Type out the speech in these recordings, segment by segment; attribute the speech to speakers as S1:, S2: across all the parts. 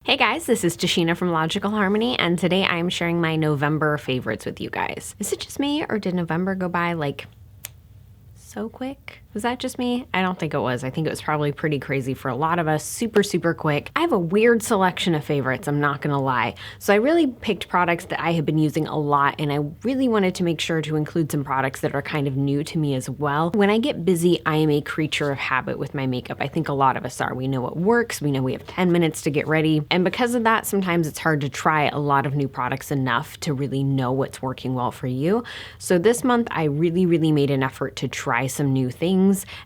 S1: Hey guys, this is Tashina from Logical Harmony, and today I'm sharing my November favorites with you guys. Is it just me, or did November go by like so quick? Was that just me? I don't think it was. I think it was probably pretty crazy for a lot of us. Super quick. I have a weird selection of favorites, I'm not gonna lie. So I really picked products that I have been using a lot, and I really wanted to make sure to include some products that are kind of new to me as well. When I get busy, I am a creature of habit with my makeup. I think a lot of us are. We know what works, we know we have 10 minutes to get ready, and because of that, sometimes it's hard to try a lot of new products enough to really know what's working well for you. So this month, I really made an effort to try some new things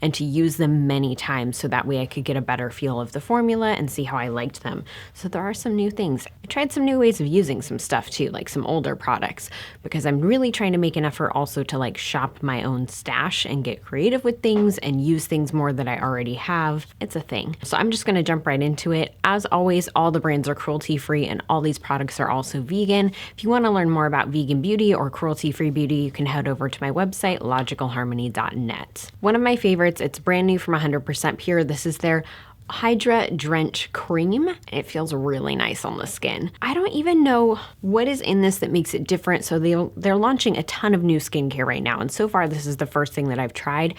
S1: and to use them many times so that way I could get a better feel of the formula and see how I liked them. So there are some new things. I tried some new ways of using some stuff too, like some older products, because I'm really trying to make an effort also to like shop my own stash and get creative with things and use things more that I already have. It's a thing. So I'm just gonna jump right into it. As always, all the brands are cruelty-free and all these products are also vegan. If you wanna learn more about vegan beauty or cruelty-free beauty, you can head over to my website, logicalharmony.net. One of my favorites, it's brand new from 100% Pure. This is their Hydra Drench Cream, and it feels really nice on the skin. I don't even know what is in this that makes it different, so they're launching a ton of new skincare right now, and so far this is the first thing that I've tried.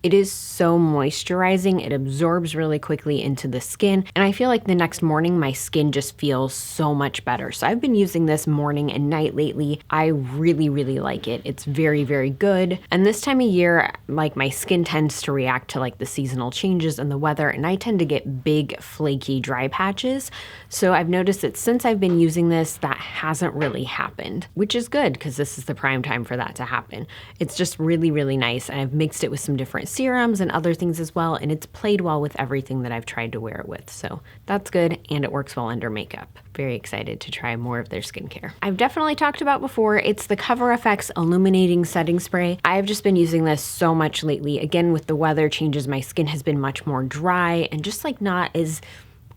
S1: It is so moisturizing, it absorbs really quickly into the skin, and I feel like the next morning my skin just feels so much better. So I've been using this morning and night lately. I really like it. It's very good. And this time of year, like my skin tends to react to like the seasonal changes in the weather, and I tend to get big flaky dry patches. So I've noticed that since I've been using this, that hasn't really happened, which is good because this is the prime time for that to happen. It's just really nice, and I've mixed it with some different serums and other things as well, and it's played well with everything that I've tried to wear it with. So that's good, and it works well under makeup. Very excited to try more of their skincare. I've definitely talked about before, it's the ColourPop Illuminating Setting Spray. I've just been using this so much lately. Again, with the weather changes, my skin has been much more dry and just like not as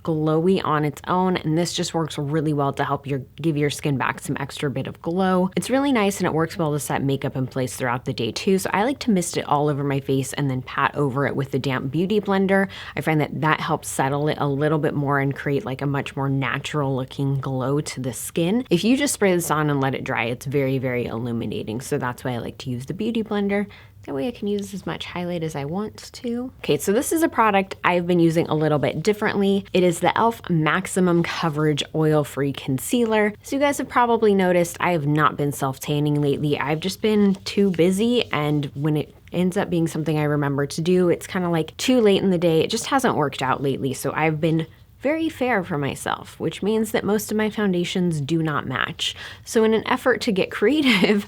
S1: glowy on its own, and this just works really well to help give your skin back some extra bit of glow. It's really nice, and it works well to set makeup in place throughout the day too, so I like to mist it all over my face and then pat over it with the damp beauty blender. I find that helps settle it a little bit more and create like a much more natural looking glow to the skin. If you just spray this on and let it dry, it's very illuminating, so that's why I like to use the beauty blender. That way I can use as much highlight as I want to. Okay, so this is a product I've been using a little bit differently. It is the e.l.f. Maximum Coverage Oil-Free Concealer. So you guys have probably noticed I have not been self-tanning lately. I've just been too busy, and when it ends up being something I remember to do, it's kind of like too late in the day. It just hasn't worked out lately, so I've been very fair for myself, which means that most of my foundations do not match. So in an effort to get creative,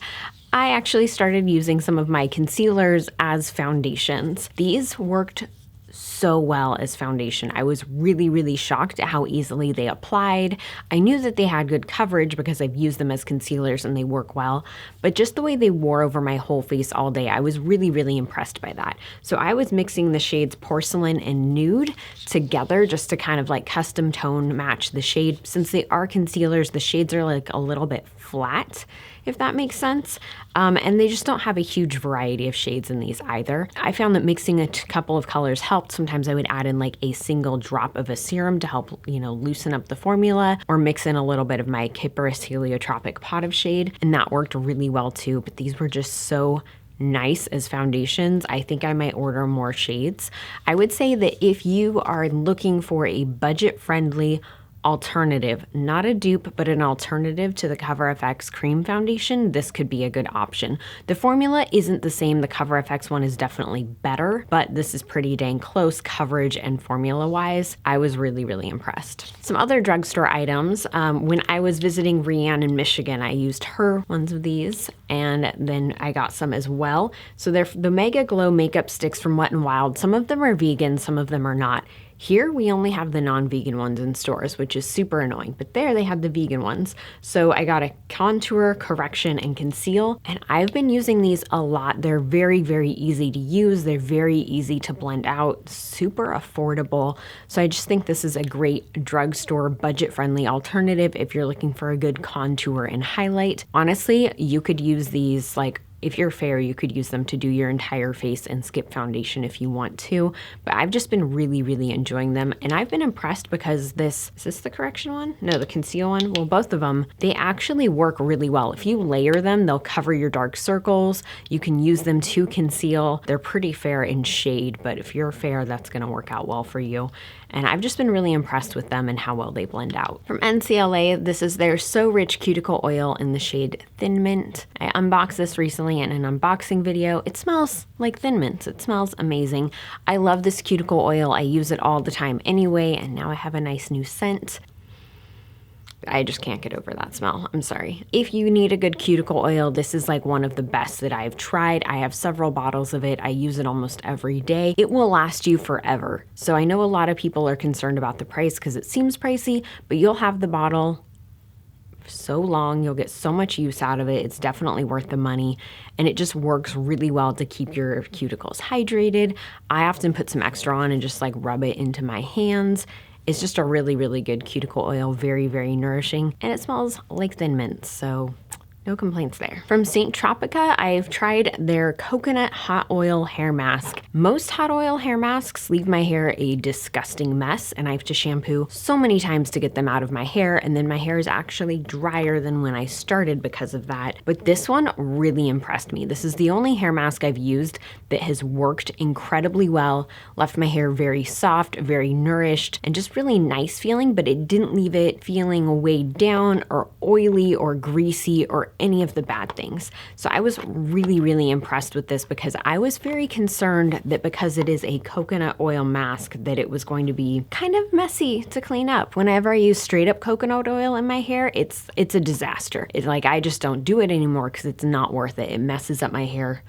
S1: I actually started using some of my concealers as foundations. These worked so well as foundation. I was really shocked at how easily they applied. I knew that they had good coverage because I've used them as concealers and they work well, but just the way they wore over my whole face all day, I was really impressed by that. So I was mixing the shades Porcelain and Nude together just to kind of like custom tone match the shade. Since they are concealers, the shades are like a little bit flat, if that makes sense. And they just don't have a huge variety of shades in these either. I found that mixing a couple of colors helped. Sometimes I would add in like a single drop of a serum to help, loosen up the formula, or mix in a little bit of my Kypris Heliotropic Pot of Shade, and that worked really well too. But these were just so nice as foundations. I think I might order more shades. I would say that if you are looking for a budget-friendly alternative, not a dupe, but an alternative to the ColourPop cream foundation, this could be a good option. The formula isn't the same. The ColourPop one is definitely better, but this is pretty dang close coverage and formula-wise. I was really impressed. Some other drugstore items. When I was visiting Rianne in Michigan, I used her ones of these, and then I got some as well. So they're the Mega Glow Makeup Sticks from Wet n Wild. Some of them are vegan, some of them are not. Here, we only have the non-vegan ones in stores, which is super annoying, but there they had the vegan ones. So I got a contour, correction, and conceal, and I've been using these a lot. They're very easy to use. They're very easy to blend out, super affordable. So I just think this is a great drugstore, budget-friendly alternative if you're looking for a good contour and highlight. Honestly, you could use these like if you're fair, you could use them to do your entire face and skip foundation if you want to. But I've just been really, really enjoying them. And I've been impressed because is this the correction one? No, the conceal one. Well, both of them, they actually work really well. If you layer them, they'll cover your dark circles. You can use them to conceal. They're pretty fair in shade, but if you're fair, that's gonna work out well for you. And I've just been really impressed with them and how well they blend out. From NCLA, this is their So Rich Cuticle Oil in the shade Thin Mint. I unboxed this recently in an unboxing video. It smells like Thin Mint. It smells amazing. I love this cuticle oil. I use it all the time anyway, and now I have a nice new scent. I just can't get over that smell. I'm sorry. If you need a good cuticle oil, this is like one of the best that I've tried. I have several bottles of it. I use it almost every day. It will last you forever. So I know a lot of people are concerned about the price because it seems pricey, but you'll have the bottle so long. You'll get so much use out of it. It's definitely worth the money, and it just works really well to keep your cuticles hydrated. I often put some extra on and just like rub it into my hands. It's just a really, really good cuticle oil, very, very nourishing, and it smells like Thin Mint, so no complaints there. From St. Tropica, I've tried their coconut hot oil hair mask. Most hot oil hair masks leave my hair a disgusting mess, and I have to shampoo so many times to get them out of my hair, and then my hair is actually drier than when I started because of that. But this one really impressed me. This is the only hair mask I've used that has worked incredibly well, left my hair very soft, very nourished, and just really nice feeling, but it didn't leave it feeling weighed down or oily or greasy or any of the bad things. So I was really, really impressed with this because I was very concerned that because it is a coconut oil mask that it was going to be kind of messy to clean up. Whenever I use straight up coconut oil in my hair, it's a disaster. It's like I just don't do it anymore because it's not worth it. It messes up my hair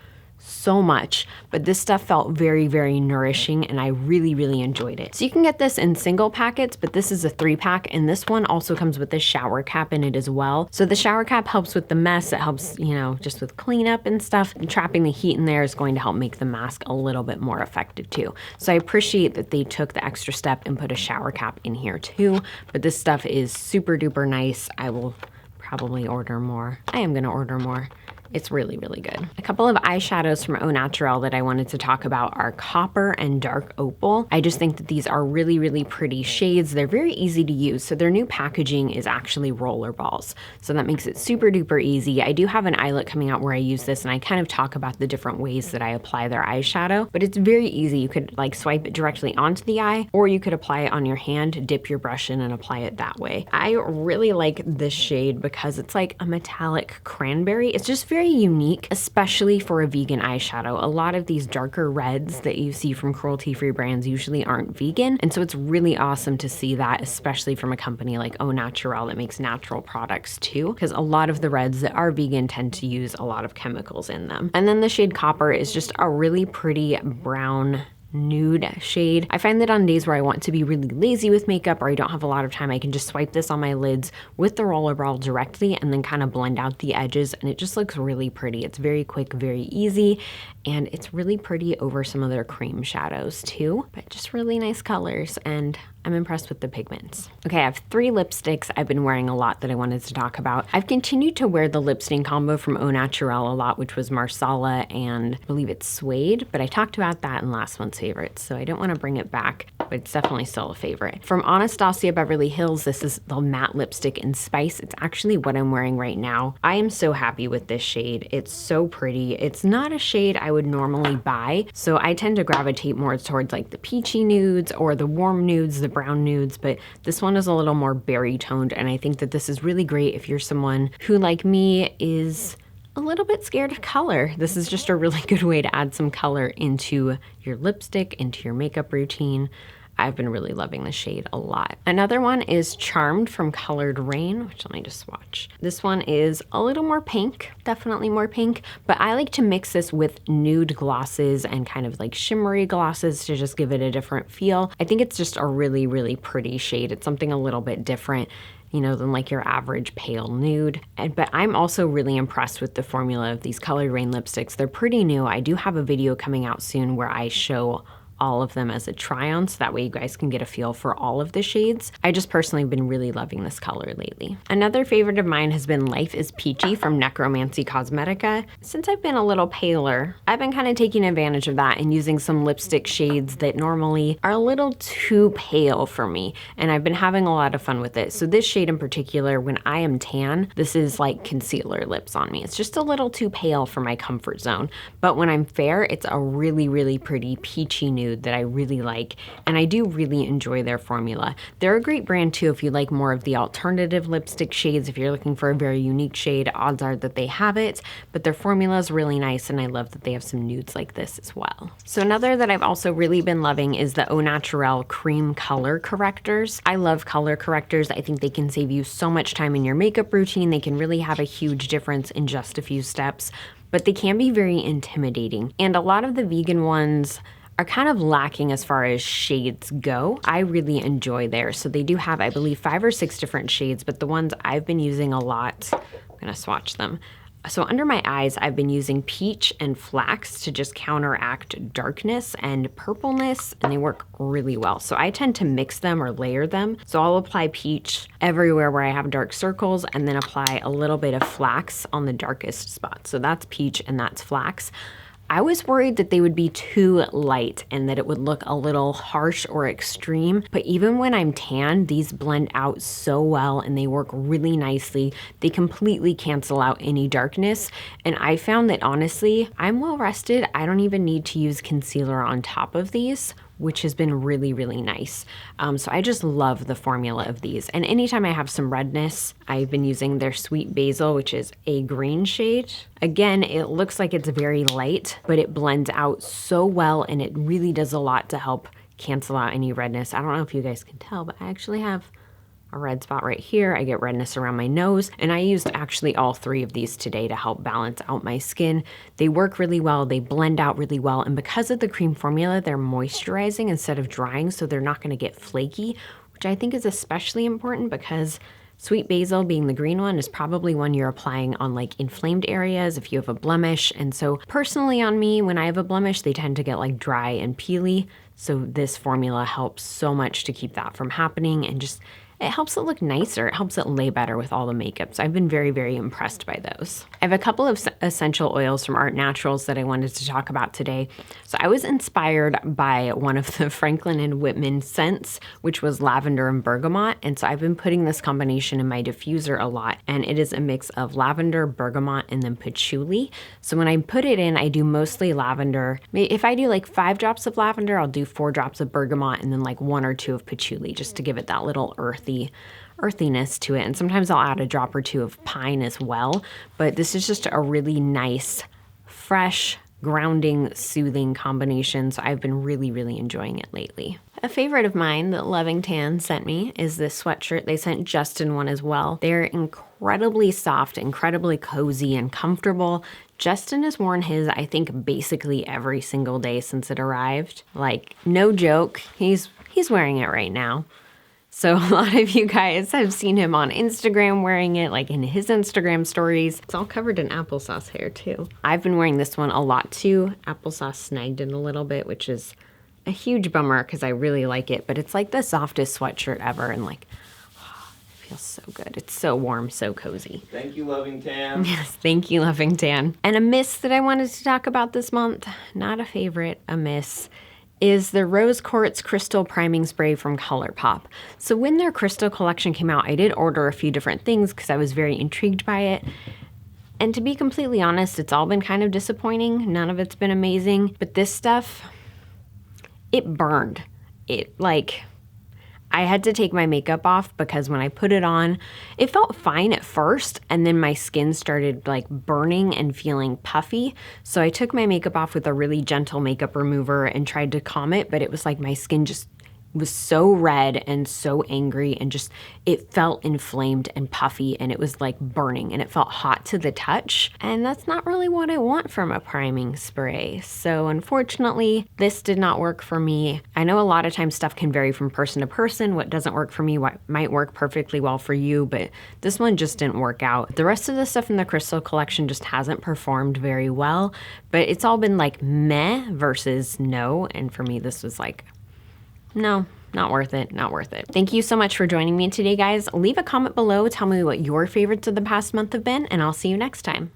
S1: so much, but this stuff felt very, very nourishing, and I really, really enjoyed it. So you can get this in single packets, but this is a 3-pack, and this one also comes with a shower cap in it as well. So the shower cap helps with the mess. It helps, you know, just with cleanup and stuff. And trapping the heat in there is going to help make the mask a little bit more effective too. So I appreciate that they took the extra step and put a shower cap in here too, but this stuff is super duper nice. I will probably order more. I am gonna order more. It's really, really good. A couple of eyeshadows from Au Naturel that I wanted to talk about are Copper and Dark Opal. I just think that these are really, really pretty shades. They're very easy to use. So their new packaging is actually roller balls. So that makes it super duper easy. I do have an eyelet coming out where I use this, and I kind of talk about the different ways that I apply their eyeshadow, but it's very easy. You could like swipe it directly onto the eye, or you could apply it on your hand, dip your brush in and apply it that way. I really like this shade because it's like a metallic cranberry. It's just very unique, especially for a vegan eyeshadow. A lot of these darker reds that you see from cruelty-free brands usually aren't vegan, and so it's really awesome to see that, especially from a company like Au Naturel that makes natural products too, because a lot of the reds that are vegan tend to use a lot of chemicals in them. And then the shade Copper is just a really pretty brown nude shade. I find that on days where I want to be really lazy with makeup or I don't have a lot of time, I can just swipe this on my lids with the roller ball directly and then kind of blend out the edges, and it just looks really pretty. It's very quick, very easy, and it's really pretty over some of their cream shadows too, but just really nice colors, and I'm impressed with the pigments. Okay, I have 3 lipsticks I've been wearing a lot that I wanted to talk about. I've continued to wear the lip stain combo from Au Naturel a lot, which was Marsala and I believe it's Suede, but I talked about that in last month's favorites, so I don't want to bring it back, but it's definitely still a favorite. From Anastasia Beverly Hills, this is the matte lipstick in Spice. It's actually what I'm wearing right now. I am so happy with this shade. It's so pretty. It's not a shade I would normally buy, so I tend to gravitate more towards like the peachy nudes or the warm nudes, the brown nudes, but this one is a little more berry toned, and I think that this is really great if you're someone who, like me, is a little bit scared of color. This is just a really good way to add some color into your lipstick, into your makeup routine. I've been really loving the shade a lot. Another one is Charmed from Colored Rain, which let me just swatch. This one is a little more pink, definitely more pink, but I like to mix this with nude glosses and kind of like shimmery glosses to just give it a different feel. I think it's just a really, really pretty shade. It's something a little bit different, you know, than like your average pale nude. But I'm also really impressed with the formula of these Colored Rain lipsticks. They're pretty new. I do have a video coming out soon where I show all of them as a try on, so that way you guys can get a feel for all of the shades. I just personally have been really loving this color lately. Another favorite of mine has been Life is Peachy from Necromancy Cosmetica. Since I've been a little paler, I've been kind of taking advantage of that and using some lipstick shades that normally are a little too pale for me, and I've been having a lot of fun with it. So this shade in particular, when I am tan, this is like concealer lips on me. It's just a little too pale for my comfort zone, but when I'm fair, it's a really, really pretty peachy nude that I really like, and I do really enjoy their formula. They're a great brand too if you like more of the alternative lipstick shades. If you're looking for a very unique shade, odds are that they have it, but their formula is really nice, and I love that they have some nudes like this as well. So another that I've also really been loving is the Au Naturel Cream Color Correctors. I love color correctors. I think they can save you so much time in your makeup routine. They can really have a huge difference in just a few steps, but they can be very intimidating. And a lot of the vegan ones are kind of lacking as far as shades go. I really enjoy theirs. So they do have, I believe, 5 or 6 different shades, but the ones I've been using a lot, I'm gonna swatch them. So under my eyes, I've been using Peach and Flax to just counteract darkness and purpleness, and they work really well. So I tend to mix them or layer them. So I'll apply Peach everywhere where I have dark circles, and then apply a little bit of Flax on the darkest spots. So that's Peach and that's Flax. I was worried that they would be too light and that it would look a little harsh or extreme, but even when I'm tan, these blend out so well and they work really nicely. They completely cancel out any darkness, and I found that honestly, I'm well rested. I don't even need to use concealer on top of these, which has been really, really nice. So I just love the formula of these. And anytime I have some redness, I've been using their Sweet Basil, which is a green shade. Again, it looks like it's very light, but it blends out so well, and it really does a lot to help cancel out any redness. I don't know if you guys can tell, but I actually have a red spot right here. I get redness around my nose, and I used actually all 3 of these today to help balance out my skin. They work really well, they blend out really well, and because of the cream formula, they're moisturizing instead of drying, so they're not gonna get flaky, which I think is especially important because Sweet Basil, being the green one, is probably one you're applying on like inflamed areas if you have a blemish. And so personally on me, when I have a blemish, they tend to get like dry and peely. So this formula helps so much to keep that from happening, and just it helps it look nicer. It helps it lay better with all the makeup. So I've been very, very impressed by those. I have a couple of essential oils from Art Naturals that I wanted to talk about today. So I was inspired by one of the Franklin and Whitman scents, which was lavender and bergamot. And so I've been putting this combination in my diffuser a lot. And it is a mix of lavender, bergamot, and then patchouli. So when I put it in, I do mostly lavender. If I do like 5 drops of lavender, I'll do 4 drops of bergamot and then like 1 or 2 of patchouli, just to give it that little earthiness to it. And sometimes I'll add a drop or 2 of pine as well, but this is just a really nice, fresh, grounding, soothing combination. So I've been really, really enjoying it lately. A favorite of mine that Loving Tan sent me is this sweatshirt. They sent Justin one as well. They're incredibly soft, incredibly cozy and comfortable. Justin has worn his, I think, basically every single day since it arrived. Like, no joke, he's wearing it right now. So a lot of you guys have seen him on Instagram wearing it, like in his Instagram stories. It's all covered in applesauce hair too. I've been wearing this one a lot too. Applesauce snagged it a little bit, which is a huge bummer because I really like it, but it's like the softest sweatshirt ever, and like, oh, it feels so good. It's so warm, so cozy.
S2: Thank you, Loving Tan.
S1: Yes, thank you, Loving Tan. And a miss that I wanted to talk about this month, not a favorite, a miss, is the Rose Quartz Crystal Priming Spray from ColourPop. So when their crystal collection came out, I did order a few different things because I was very intrigued by it. And to be completely honest, it's all been kind of disappointing. None of it's been amazing. But this stuff, it burned. I had to take my makeup off because when I put it on, it felt fine at first, and then my skin started like burning and feeling puffy. So I took my makeup off with a really gentle makeup remover and tried to calm it, but it was like my skin just was so red and so angry, and just, it felt inflamed and puffy, and it was like burning, and it felt hot to the touch. And that's not really what I want from a priming spray. So unfortunately, this did not work for me. I know a lot of times stuff can vary from person to person. What doesn't work for me might work perfectly well for you, but this one just didn't work out. The rest of the stuff in the Crystal collection just hasn't performed very well, but it's all been like meh versus no. And for me, this was like, no, not worth it, not worth it. Thank you so much for joining me today, guys. Leave a comment below, tell me what your favorites of the past month have been, and I'll see you next time.